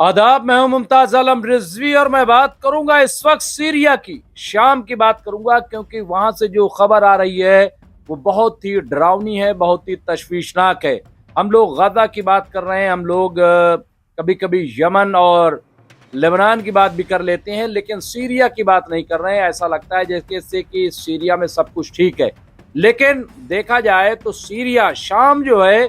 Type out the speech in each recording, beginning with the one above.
आदाब, मैं हूं मुमताज आलम रिजवी और मैं बात करूंगा इस वक्त सीरिया की, शाम की बात करूंगा, क्योंकि वहां से जो खबर आ रही है वो बहुत ही डरावनी है, बहुत ही तशवीशनाक है। हम लोग गजा की बात कर रहे हैं, हम लोग कभी कभी यमन और लेबनान की बात भी कर लेते हैं, लेकिन सीरिया की बात नहीं कर रहे हैं। ऐसा लगता है जैसे कि सीरिया में सब कुछ ठीक है, लेकिन देखा जाए तो सीरिया, शाम जो है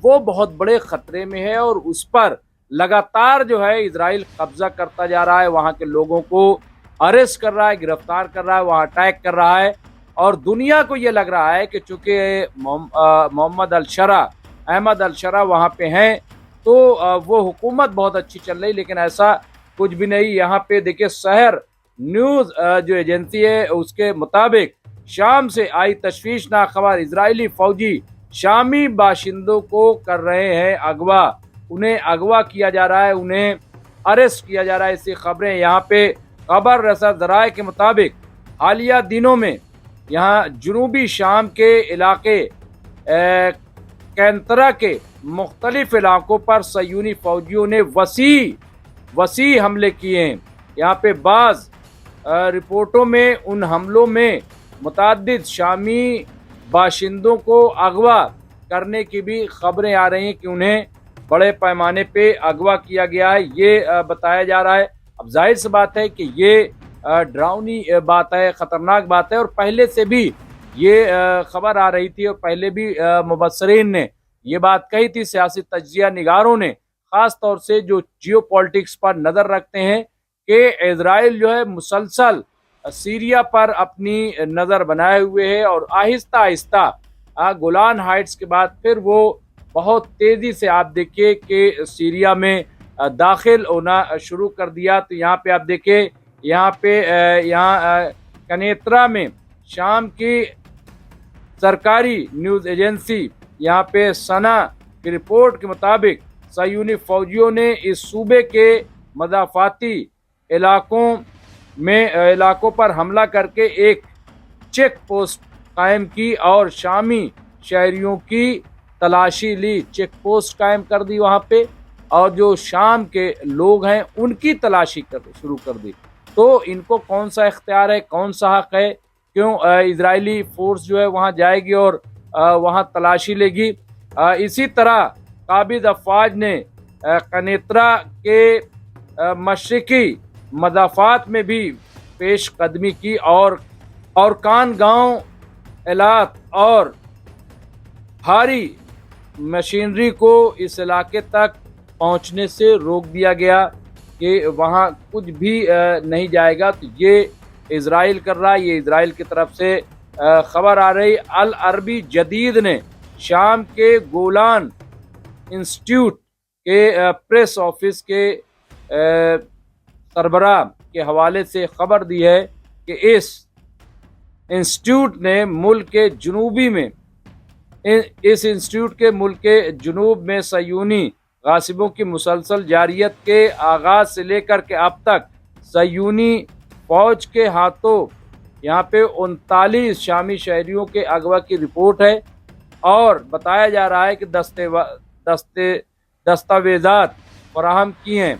वो बहुत बड़े खतरे में है और उस पर लगातार जो है इजराइल कब्जा करता जा रहा है, वहां के लोगों को अरेस्ट कर रहा है, गिरफ्तार कर रहा है, वहां अटैक कर रहा है। और दुनिया को ये लग रहा है कि चूंकि मोहम्मद अल-शरा, अहमद अल-शरा वहां पे हैं, तो वो हुकूमत बहुत अच्छी चल रही, लेकिन ऐसा कुछ भी नहीं। यहाँ पे देखिए, शहर न्यूज जो एजेंसी है उसके मुताबिक शाम से आई तशवीशनाक खबर, इजरायली फौजी शामी बाशिंदों को कर रहे हैं अगवा, उन्हें अगवा किया जा रहा है, उन्हें अरेस्ट किया जा रहा है। ऐसी खबरें यहाँ पे खबर रसा जराए के मुताबिक हालिया दिनों में यहाँ जुनूबी शाम के इलाके कैंतरा के मुख्तलिफ इलाकों पर सयूनी फौजियों ने वसी हमले किए हैं। यहाँ पे बाज रिपोर्टों में उन हमलों में मुतअद्दिद शामी बाशिंदों को अगवा करने की भी खबरें आ रही हैं कि उन्हें बड़े पैमाने पे अगवा किया गया है, ये बताया जा रहा है। अब जाहिर सी बात है कि ये डरावनी बात है, खतरनाक बात है, और पहले से भी ये खबर आ रही थी और पहले भी मुबस्सरीन ने ये बात कही थी, सियासी तज्जिया निगारों ने, खास तौर से जो जियो पॉलिटिक्स पर नजर रखते हैं, कि इजराइल जो है मुसलसल सीरिया पर अपनी नजर बनाए हुए है और आहिस्ता आहिस्ता गोलान हाइट्स के बाद फिर वो बहुत तेजी से, आप देखिए कि सीरिया में दाखिल होना शुरू कर दिया। तो यहाँ पे आप देखिए, यहाँ कनेत्रा में शाम की सरकारी न्यूज एजेंसी यहाँ पे सना की रिपोर्ट के मुताबिक सयूनी फौजियों ने इस सूबे के मदाफाती इलाकों पर हमला करके एक चेक पोस्ट कायम की और शामी शहरियों की तलाशी ली। चेक पोस्ट कायम कर दी वहां पे, और जो शाम के लोग हैं उनकी तलाशी शुरू कर दी। तो इनको कौन सा इख्तियार है, कौन सा हक है, क्यों इजरायली फोर्स जो है वहां जाएगी और वहां तलाशी लेगी। इसी तरह काबिज अफवाज ने कनेत्रा के मशरकी मदाफात में भी पेश कदमी की और कान गांव एलात और भारी मशीनरी को इस इलाके तक पहुंचने से रोक दिया गया कि वहां कुछ भी नहीं जाएगा। तो ये इजराइल कर रहा है, ये इजराइल की तरफ से खबर आ रही। अल अरबी जदीद ने शाम के गोलान इंस्टीट्यूट के प्रेस ऑफिस के सरबराह के हवाले से खबर दी है कि इस इंस्टीट्यूट ने मुल्क के जुनूबी में इस इंस्टीट्यूट के मुल्क के जुनूब में सयूनी गासिबों की मुसलसल जारियत के आगाज से लेकर के अब तक सयूनी फौज के हाथों यहाँ पे 39 शामी शहरियों के अगवा की रिपोर्ट है, और बताया जा रहा है कि दस्तावेजात फराहम किए हैं।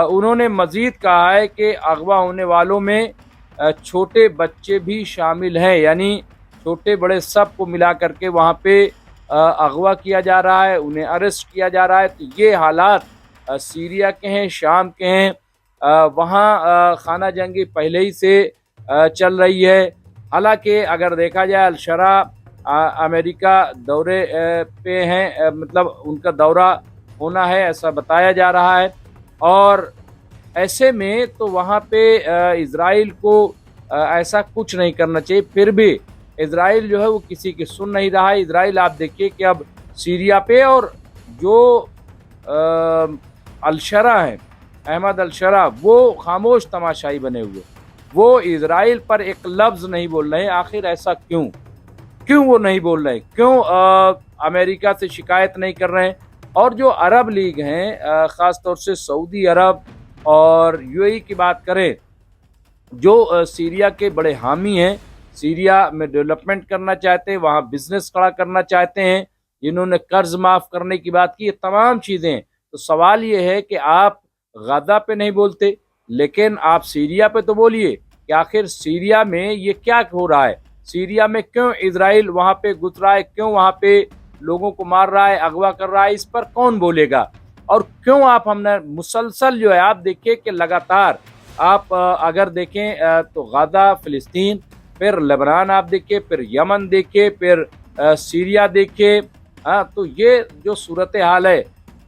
उन्होंने मजीद कहा है कि अगवा होने वालों में छोटे बच्चे भी शामिल हैं, यानी छोटे बड़े सब को मिला करके वहाँ पे अगवा किया जा रहा है, उन्हें अरेस्ट किया जा रहा है। तो ये हालात सीरिया के हैं, शाम के हैं। वहाँ खाना जंगी पहले ही से चल रही है। हालांकि अगर देखा जाए, अल-शरा अमेरिका दौरे पे हैं, मतलब उनका दौरा होना है ऐसा बताया जा रहा है। और ऐसे में तो वहाँ पे इजराइल को ऐसा कुछ नहीं करना चाहिए, फिर भी इजराइल जो है वो किसी की सुन नहीं रहा है। इजराइल आप देखिए कि अब सीरिया पे, और जो अल-शरा है, अहमद अल-शरा, वो खामोश तमाशाई बने हुए, वो इजराइल पर एक लफ्ज़ नहीं बोल रहे हैं। आखिर ऐसा क्यों वो नहीं बोल रहे, क्यों अमेरिका से शिकायत नहीं कर रहे हैं। और जो अरब लीग हैं, ख़ास तौर से सऊदी अरब और यूएई की बात करें, जो सीरिया के बड़े हामी हैं, सीरिया में डेवलपमेंट करना चाहते हैं, वहाँ बिजनेस खड़ा करना चाहते हैं, जिन्होंने कर्ज माफ़ करने की बात की, ये तमाम चीज़ें। तो सवाल ये है कि आप गाजा पे नहीं बोलते, लेकिन आप सीरिया पे तो बोलिए कि आखिर सीरिया में ये क्या हो रहा है, सीरिया में क्यों इजराइल वहां पे घुस रहा है, क्यों वहां पे लोगों को मार रहा है, अगवा कर रहा है, इस पर कौन बोलेगा। और क्यों आप हमने मुसलसल जो है आप देखिए कि लगातार आप अगर देखें तो गाजा, फिलिस्तीन, फिर लेबनान आप देखिए, फिर यमन देखिए, फिर सीरिया देखिए। तो ये जो सूरत हाल है,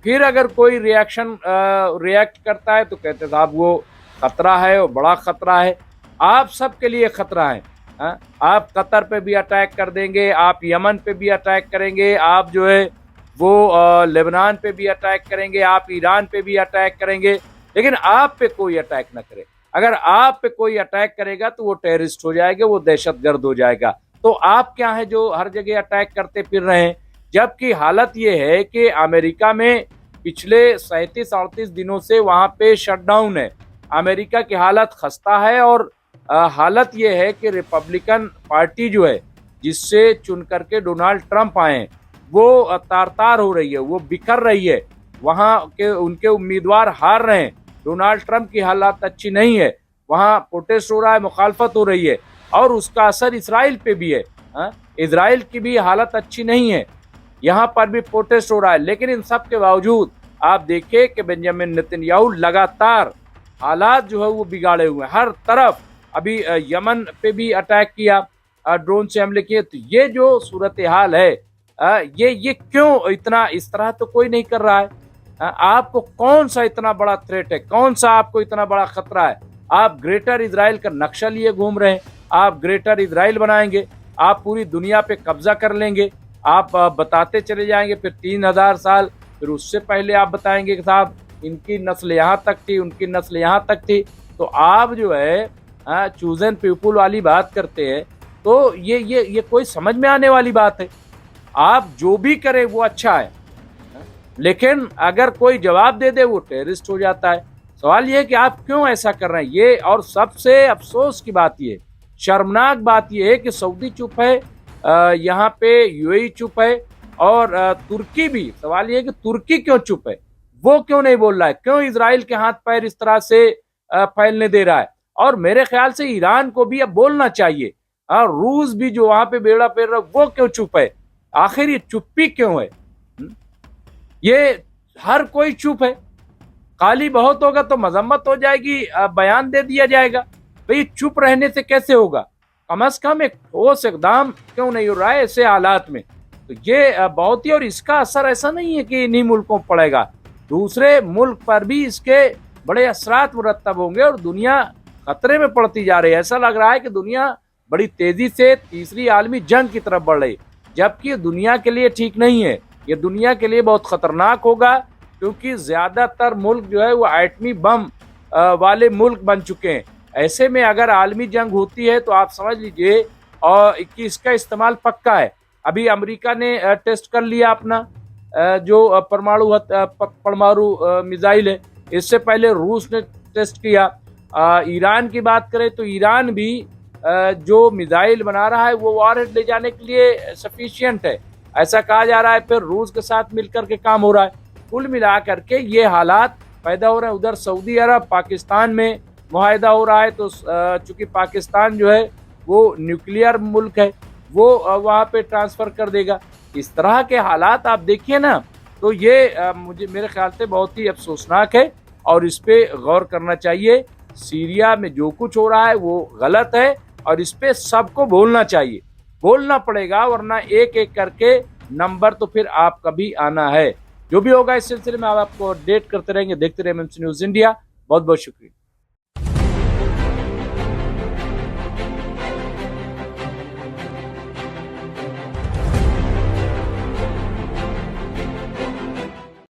फिर अगर कोई रिएक्ट करता है तो कहते साहब वो खतरा है, वो बड़ा खतरा है। आप सबके लिए खतरा है। आप कतर पे भी अटैक कर देंगे, आप यमन पे भी अटैक करेंगे, आप जो है वो लेबनान पे भी अटैक करेंगे, आप ईरान पे भी अटैक करेंगे, लेकिन आप पे कोई अटैक ना करे। अगर आप पे कोई अटैक करेगा तो वो टेररिस्ट हो जाएगा, वो दहशतगर्द हो जाएगा। तो आप क्या है जो हर जगह अटैक करते फिर रहे हैं, जबकि हालत ये है कि अमेरिका में पिछले 37-38 दिनों से वहां पे शटडाउन है। अमेरिका की हालत खस्ता है और हालत ये है कि रिपब्लिकन पार्टी जो है जिससे चुन करके डोनाल्ड ट्रंप आए वो तार तार हो रही है, वो बिखर रही है। वहां के उनके उम्मीदवार हार रहे हैं, डोनाल्ड ट्रंप की हालत अच्छी नहीं है, वहां प्रोटेस्ट हो रहा है, मुखालफत हो रही है, और उसका असर इसराइल पे भी है। इसराइल की भी हालत अच्छी नहीं है, यहाँ पर भी प्रोटेस्ट हो रहा है। लेकिन इन सब के बावजूद आप देखिए कि बेंजामिन नेतन्याहू लगातार हालात जो है वो बिगाड़े हुए हैं हर तरफ। अभी यमन पे भी अटैक किया, ड्रोन से हमले किए। तो ये जो सूरत हाल है, ये क्यों इतना, इस तरह तो कोई नहीं कर रहा है। आपको कौन सा इतना बड़ा थ्रेट है, कौन सा आपको इतना बड़ा खतरा है। आप ग्रेटर इजराइल का नक्शा लिए घूम रहे हैं, आप ग्रेटर इजराइल बनाएंगे, आप पूरी दुनिया पे कब्जा कर लेंगे, आप बताते चले जाएंगे, फिर 3000 साल, फिर उससे पहले आप बताएंगे कि साहब इनकी नस्ल यहाँ तक थी, उनकी नस्ल यहाँ तक थी। तो आप जो है चूजन पीपुल वाली बात करते हैं, तो ये कोई समझ में आने वाली बात है। आप जो भी करें वो अच्छा है, लेकिन अगर कोई जवाब दे दे वो टेररिस्ट हो जाता है। सवाल ये है कि आप क्यों ऐसा कर रहे हैं ये। और सबसे अफसोस की बात ये, शर्मनाक बात ये है कि सऊदी चुप है, यहाँ पे यूएई चुप है, और तुर्की भी। सवाल ये है कि तुर्की क्यों चुप है, वो क्यों नहीं बोल रहा है, क्यों इजराइल के हाथ पैर इस तरह से फैलने दे रहा है। और मेरे ख्याल से ईरान को भी अब बोलना चाहिए। रूस भी जो वहां पे बेड़ा फेर रहा है वो क्यों चुप है, आखिर ये चुप्पी क्यों है। ये हर कोई चुप है, खाली बहुत होगा तो मजम्मत हो जाएगी, बयान दे दिया जाएगा। भाई चुप रहने से कैसे होगा, कम से कम एक ठोस इकदाम क्यों नहीं हो रहा है ऐसे हालात में। तो ये बहुत ही, और इसका असर ऐसा नहीं है कि इन्हीं मुल्कों पर पड़ेगा, दूसरे मुल्क पर भी इसके बड़े असरात मुरत्तब होंगे और दुनिया खतरे में पड़ती जा रही है। ऐसा लग रहा है कि दुनिया बड़ी तेजी से तीसरी आलमी जंग की तरफ बढ़ रही, जबकि दुनिया के लिए ठीक नहीं है। ये दुनिया के लिए बहुत खतरनाक होगा, क्योंकि ज्यादातर मुल्क जो है वो एटमी बम वाले मुल्क बन चुके हैं। ऐसे में अगर आलमी जंग होती है तो आप समझ लीजिए और कि इसका इस्तेमाल पक्का है। अभी अमेरिका ने टेस्ट कर लिया अपना जो परमाणु मिसाइल है, इससे पहले रूस ने टेस्ट किया। ईरान की बात करें तो ईरान भी जो मिसाइल बना रहा है वो वॉरहेड ले जाने के लिए सफिशिएंट है, ऐसा कहा जा रहा है। फिर रूस के साथ मिलकर के काम हो रहा है। कुल मिला करके ये हालात पैदा हो रहे हैं। उधर सऊदी अरब पाकिस्तान में मुआहदा हो रहा है, तो चूंकि पाकिस्तान जो है वो न्यूक्लियर मुल्क है, वो वहाँ पे ट्रांसफर कर देगा। इस तरह के हालात आप देखिए ना, तो ये मुझे मेरे ख्याल से बहुत ही अफसोसनाक है और इस पे गौर करना चाहिए। सीरिया में जो कुछ हो रहा है वो गलत है और इस पे सबको बोलना चाहिए, बोलना पड़ेगा, वरना एक एक करके नंबर तो फिर आपका भी आना है। जो भी होगा इस सिलसिले में आपको अपडेट करते रहेंगे। देखते रहे एमएमसी न्यूज़ इंडिया। बहुत बहुत शुक्रिया।